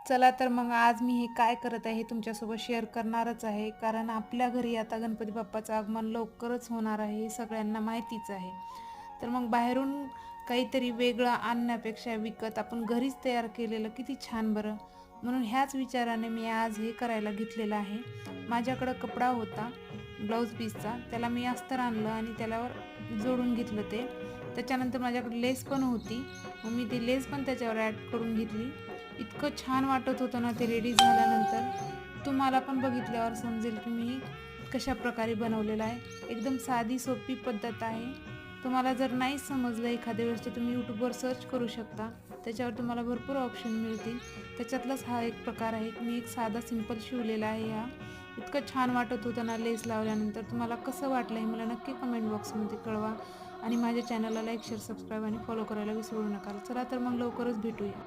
चला तर मग आज मी हे काय करत आहे हे तुमच्यासोबत शेअर करणारच आहे, कारण आपल्या घरी आता गणपती बाप्पाचं आगमन लवकरच होणार आहे हे सगळ्यांना माहितीच आहे. तर मग बाहेरून काहीतरी वेगळं आणण्यापेक्षा विकत आपण घरीच तयार केलेलं किती छान बरं. म्हणून ह्याच विचाराने मी आज हे करायला घेतलेलं आहे. माझ्याकडं कपडा होता ब्लाऊज पीसचा, त्याला मी अस्तर आणलं आणि त्याच्यावर जोडून घेतलं ते. त्याच्यानंतर माझ्याकडे लेस पण होती, मग मी ती लेस पण त्याच्यावर ॲड करून घेतली. इतकं छान वाटत होतं ना ते रेडी झाल्यानंतर. तुम्हाला पण बघितल्यावर समजेल की मी कशा प्रकारे बनवलेलं आहे. एकदम साधी सोपी पद्धत आहे. तुम्हाला जर नाही समजलं एखाद्या वेळेस तर तुम्ही यूट्यूबवर सर्च करू शकता. त्याच्यावर तुम्हाला भरपूर ऑप्शन मिळतील. त्याच्यातलाच हा एक प्रकार आहे. मी एक साधा सिंपल शिवलेला आहे हा. इतकं छान वाटत होतं ना लेस लावल्यानंतर. तुम्हाला कसं वाटलं हे मला नक्की कमेंट बॉक्समध्ये कळवा. आणि माझ्या चॅनलला लाईक, शेअर, सबस्क्राईब आणि फॉलो करायला विसरू नका. चला तर मग लवकरच भेटूया.